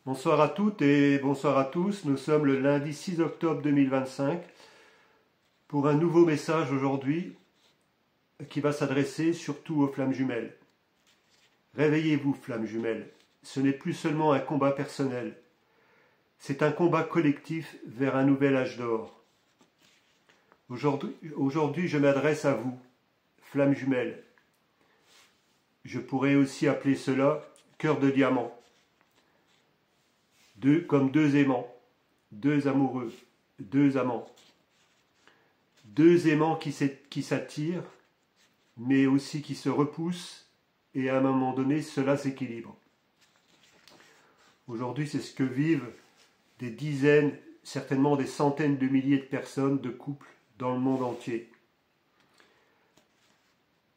Bonsoir à toutes et bonsoir à tous. Nous sommes le lundi 6 octobre 2025 pour un nouveau message aujourd'hui qui va s'adresser surtout aux flammes jumelles. Réveillez-vous, flammes jumelles. Ce n'est plus seulement un combat personnel. C'est un combat collectif vers un nouvel âge d'or. Aujourd'hui, je m'adresse à vous, flammes jumelles. Je pourrais aussi appeler cela cœur de diamant. Comme deux aimants, deux amoureux, deux amants. Deux aimants qui s'attirent, mais aussi qui se repoussent, et à un moment donné, cela s'équilibre. Aujourd'hui, c'est ce que vivent des dizaines, certainement des centaines de milliers de personnes, de couples dans le monde entier.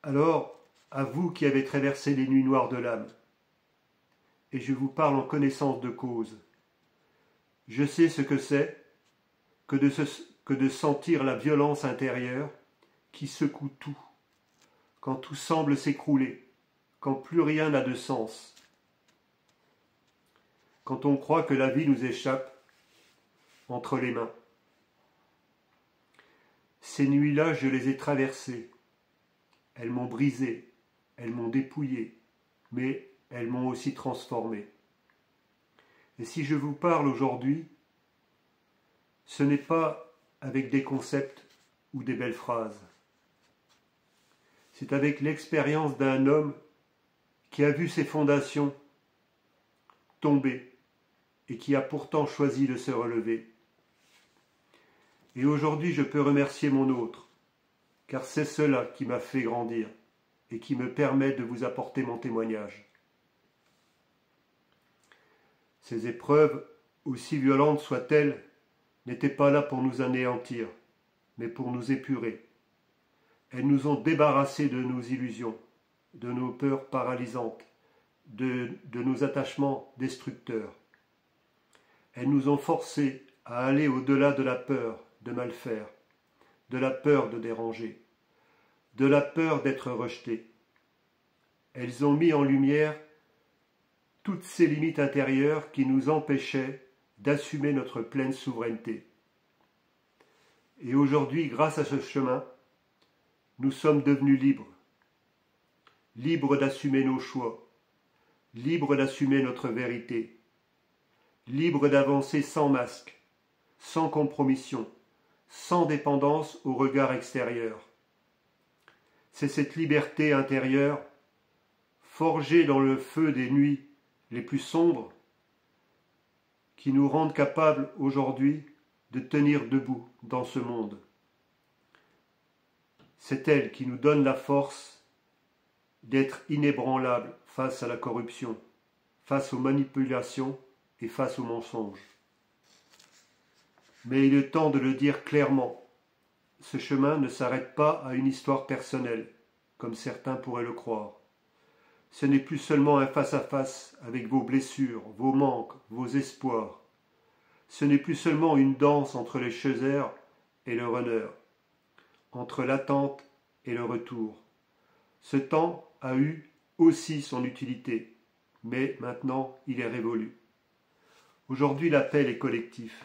Alors, à vous qui avez traversé les nuits noires de l'âme, et je vous parle en connaissance de cause, je sais ce que c'est que de sentir la violence intérieure qui secoue tout, quand tout semble s'écrouler, quand plus rien n'a de sens, quand on croit que la vie nous échappe entre les mains. Ces nuits-là, je les ai traversées. Elles m'ont brisé, elles m'ont dépouillé, mais elles m'ont aussi transformé. Et si je vous parle aujourd'hui, ce n'est pas avec des concepts ou des belles phrases. C'est avec l'expérience d'un homme qui a vu ses fondations tomber et qui a pourtant choisi de se relever. Et aujourd'hui, je peux remercier mon autre, car c'est cela qui m'a fait grandir et qui me permet de vous apporter mon témoignage. Ces épreuves, aussi violentes soient-elles, n'étaient pas là pour nous anéantir, mais pour nous épurer. Elles nous ont débarrassés de nos illusions, de nos peurs paralysantes, de nos attachements destructeurs. Elles nous ont forcés à aller au-delà de la peur de mal faire, de la peur de déranger, de la peur d'être rejetés. Elles ont mis en lumière toutes ces limites intérieures qui nous empêchaient d'assumer notre pleine souveraineté. Et aujourd'hui, grâce à ce chemin, nous sommes devenus libres. Libres d'assumer nos choix, libres d'assumer notre vérité, libres d'avancer sans masque, sans compromission, sans dépendance au regard extérieur. C'est cette liberté intérieure, forgée dans le feu des nuits les plus sombres, qui nous rendent capables aujourd'hui de tenir debout dans ce monde. C'est elle qui nous donne la force d'être inébranlables face à la corruption, face aux manipulations et face aux mensonges. Mais il est temps de le dire clairement, ce chemin ne s'arrête pas à une histoire personnelle, comme certains pourraient le croire. Ce n'est plus seulement un face-à-face avec vos blessures, vos manques, vos espoirs. Ce n'est plus seulement une danse entre les chasseurs et le runner, entre l'attente et le retour. Ce temps a eu aussi son utilité, mais maintenant il est révolu. Aujourd'hui l'appel est collectif,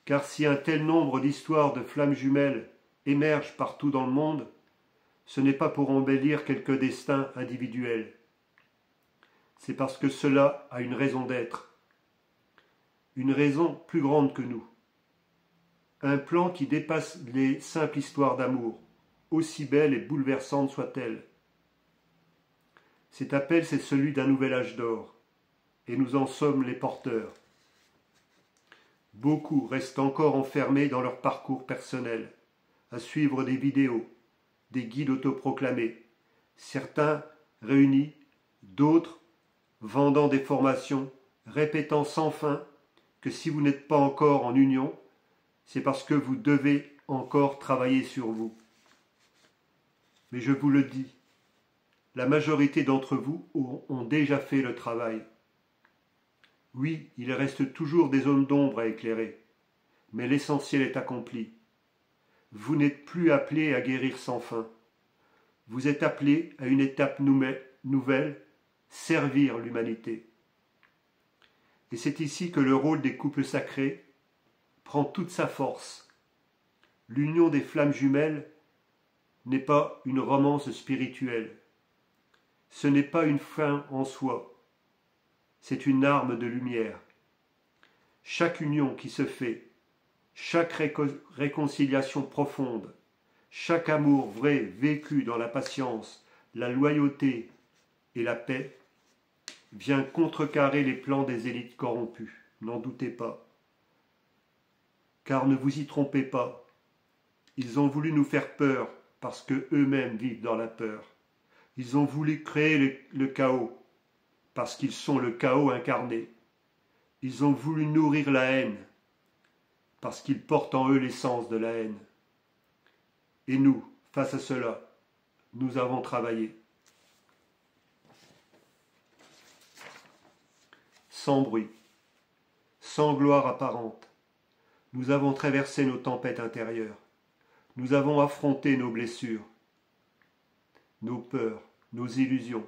car si un tel nombre d'histoires de flammes jumelles émergent partout dans le monde, ce n'est pas pour embellir quelques destins individuels. C'est parce que cela a une raison d'être. Une raison plus grande que nous. Un plan qui dépasse les simples histoires d'amour, aussi belles et bouleversantes soient-elles. Cet appel, c'est celui d'un nouvel âge d'or, et nous en sommes les porteurs. Beaucoup restent encore enfermés dans leur parcours personnel, à suivre des vidéos, des guides autoproclamés, certains réunis, d'autres vendant des formations, répétant sans fin que si vous n'êtes pas encore en union, c'est parce que vous devez encore travailler sur vous. Mais je vous le dis, la majorité d'entre vous ont déjà fait le travail. Oui, il reste toujours des zones d'ombre à éclairer, mais l'essentiel est accompli. Vous n'êtes plus appelé à guérir sans fin. Vous êtes appelé à une étape nouvelle, servir l'humanité. Et c'est ici que le rôle des couples sacrés prend toute sa force. L'union des flammes jumelles n'est pas une romance spirituelle. Ce n'est pas une fin en soi. C'est une arme de lumière. Chaque union qui se fait, chaque réconciliation profonde, chaque amour vrai vécu dans la patience, la loyauté et la paix vient contrecarrer les plans des élites corrompues. N'en doutez pas. Car ne vous y trompez pas, ils ont voulu nous faire peur parce qu'eux-mêmes vivent dans la peur. Ils ont voulu créer le chaos parce qu'ils sont le chaos incarné. Ils ont voulu nourrir la haine parce qu'ils portent en eux l'essence de la haine. Et nous, face à cela, nous avons travaillé. Sans bruit, sans gloire apparente, nous avons traversé nos tempêtes intérieures. Nous avons affronté nos blessures, nos peurs, nos illusions.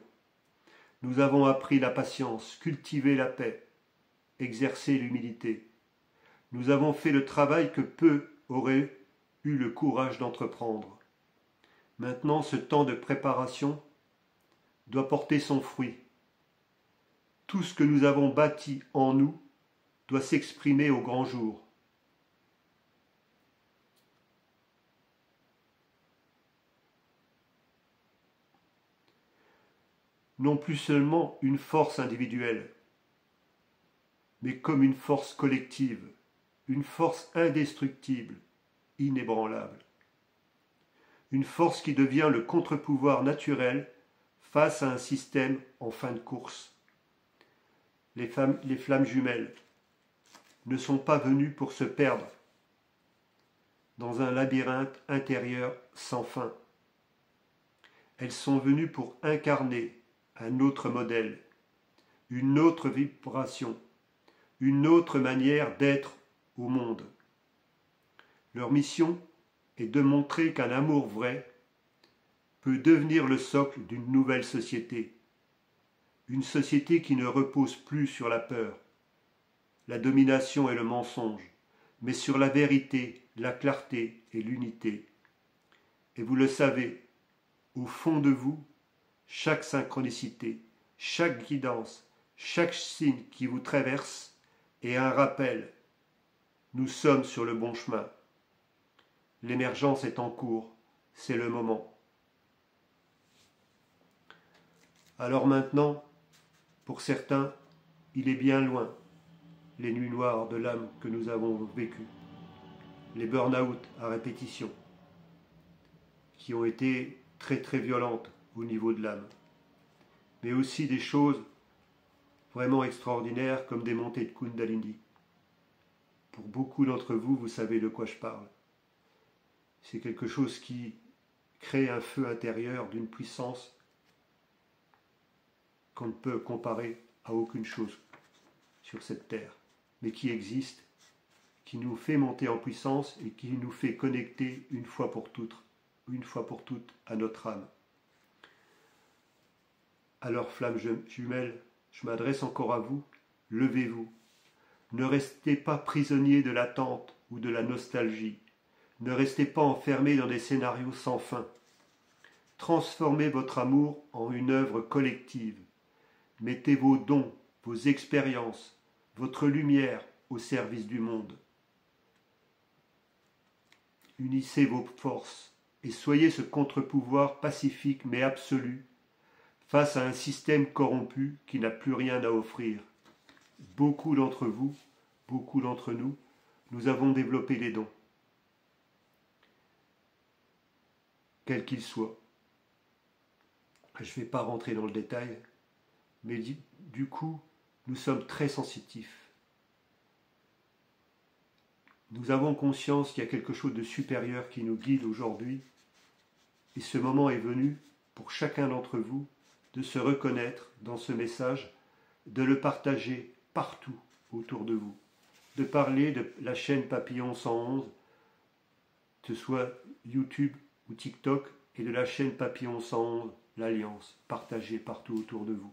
Nous avons appris la patience, cultivé la paix, exercé l'humilité. Nous avons fait le travail que peu auraient eu le courage d'entreprendre. Maintenant, ce temps de préparation doit porter son fruit. Tout ce que nous avons bâti en nous doit s'exprimer au grand jour. Non plus seulement une force individuelle, mais comme une force collective, une force indestructible, inébranlable. Une force qui devient le contre-pouvoir naturel face à un système en fin de course. Les flammes jumelles ne sont pas venues pour se perdre dans un labyrinthe intérieur sans fin. Elles sont venues pour incarner un autre modèle, une autre vibration, une autre manière d'être au monde. Leur mission est de montrer qu'un amour vrai peut devenir le socle d'une nouvelle société. Une société qui ne repose plus sur la peur, la domination et le mensonge, mais sur la vérité, la clarté et l'unité. Et vous le savez, au fond de vous, chaque synchronicité, chaque guidance, chaque signe qui vous traverse est un rappel. Nous sommes sur le bon chemin. L'émergence est en cours, c'est le moment. Alors maintenant, pour certains, il est bien loin, les nuits noires de l'âme que nous avons vécues, les burn-out à répétition, qui ont été très très violentes au niveau de l'âme, mais aussi des choses vraiment extraordinaires comme des montées de Kundalini. Pour beaucoup d'entre vous, vous savez de quoi je parle. C'est quelque chose qui crée un feu intérieur d'une puissance qu'on ne peut comparer à aucune chose sur cette terre, mais qui existe, qui nous fait monter en puissance et qui nous fait connecter une fois pour toutes à notre âme. Alors, flammes jumelles, je m'adresse encore à vous, levez-vous. Ne restez pas prisonniers de l'attente ou de la nostalgie. Ne restez pas enfermés dans des scénarios sans fin. Transformez votre amour en une œuvre collective. Mettez vos dons, vos expériences, votre lumière au service du monde. Unissez vos forces et soyez ce contre-pouvoir pacifique mais absolu face à un système corrompu qui n'a plus rien à offrir. Beaucoup d'entre vous, beaucoup d'entre nous, nous avons développé des dons, quels qu'ils soient. Je ne vais pas rentrer dans le détail, mais du coup, nous sommes très sensitifs. Nous avons conscience qu'il y a quelque chose de supérieur qui nous guide aujourd'hui, et ce moment est venu pour chacun d'entre vous de se reconnaître dans ce message, de le partager partout autour de vous, de parler de la chaîne Papillon 111, que ce soit YouTube ou TikTok, et de la chaîne Papillon 111, l'Alliance, partagée partout autour de vous.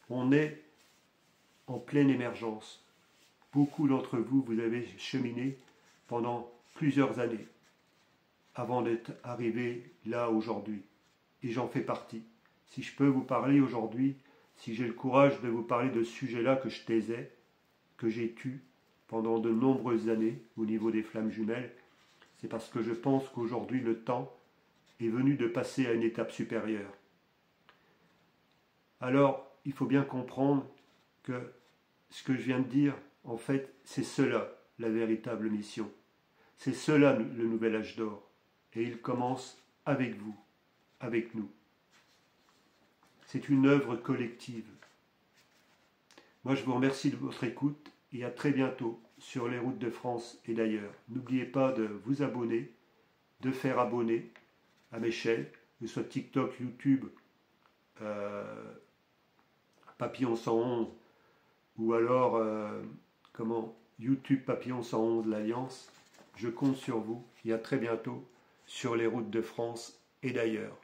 On est en pleine émergence. Beaucoup d'entre vous, vous avez cheminé pendant plusieurs années avant d'être arrivé là aujourd'hui. Et j'en fais partie. Si je peux vous parler aujourd'hui, si j'ai le courage de vous parler de ce sujet-là que je taisais, que j'ai tu pendant de nombreuses années au niveau des flammes jumelles, c'est parce que je pense qu'aujourd'hui le temps est venu de passer à une étape supérieure. Alors, il faut bien comprendre que ce que je viens de dire, en fait, c'est cela la véritable mission. C'est cela le nouvel âge d'or. Et il commence avec vous, avec nous. C'est une œuvre collective. Moi, je vous remercie de votre écoute et à très bientôt sur les routes de France et d'ailleurs. N'oubliez pas de vous abonner, de faire abonner à mes chaînes, que ce soit TikTok, YouTube, Papillon 111 ou alors YouTube Papillon 111 l'Alliance. Je compte sur vous et à très bientôt sur les routes de France et d'ailleurs.